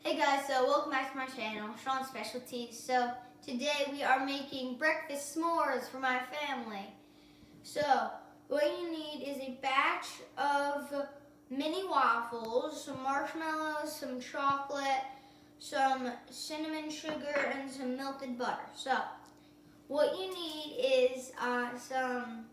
Hey guys, so welcome back to my channel, Sean's Specialties. So today we are making breakfast s'mores for my family. So what you need is a batch of mini waffles, some marshmallows, some chocolate, some cinnamon sugar, and some melted butter. So what you need is some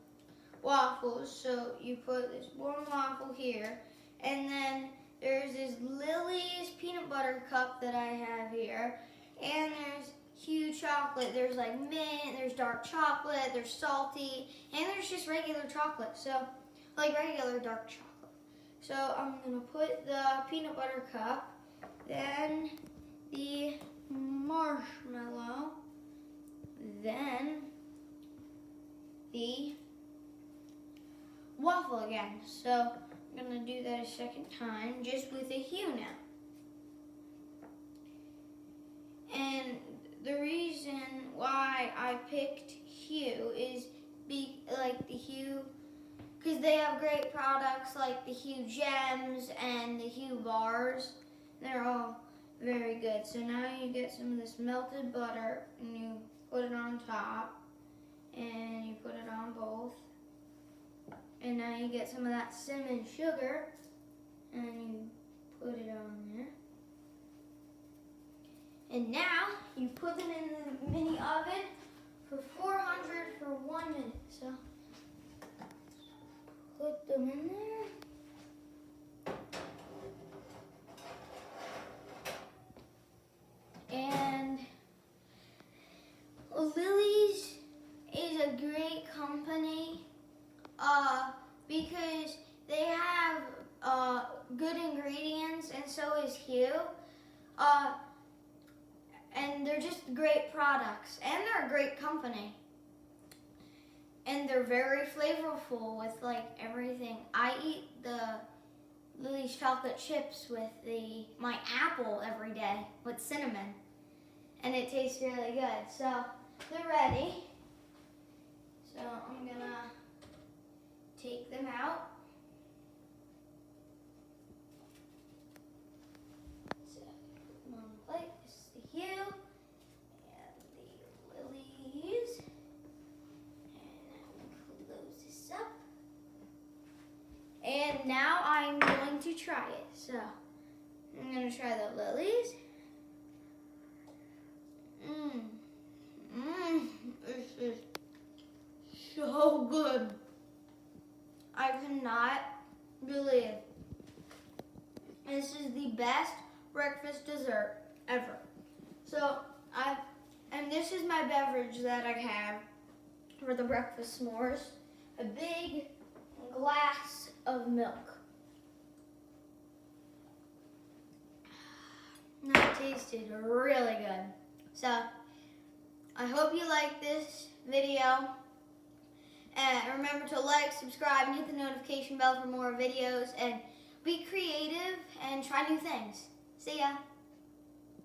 waffles. So you put this one waffle here, and then there's this Lily's peanut butter cup that I have here, and there's huge chocolate. There's like mint, there's dark chocolate, there's salty, and there's just regular chocolate. So like regular dark chocolate. So I'm gonna put the peanut butter cup, then the marshmallow, then the waffle again. So I'm going to do that a second time, just with a hue now. And the reason why I picked hue is like the hue, because they have great products like the hue gems and the hue bars. They're all very good. So now you get some of this melted butter and you put it on top, and you put it on both. And now you get some of that cinnamon sugar, and you put it on there. And now you put them in the mini oven for 400 for 1 minute. So put them in there. And Lily's is a great company. Because they have good ingredients, and so is Hue. And they're just great products, and they're a great company. And they're very flavorful with like everything. I eat the Lily's chocolate chips with my apple every day with cinnamon, and it tastes really good. So they're ready. So I'm gonna take them out. So put them on the plate. This is the Hue and the Lily's. And I'm going to close this up. And now I'm going to try it. So I'm going to try the Lily's. This is so good. I cannot believe this is the best breakfast dessert ever. So and this is my beverage that I have for the breakfast s'mores. A big glass of milk. That tasted really good. So I hope you like this video. And remember to like, subscribe, and hit the notification bell for more videos. And be creative and try new things. See ya.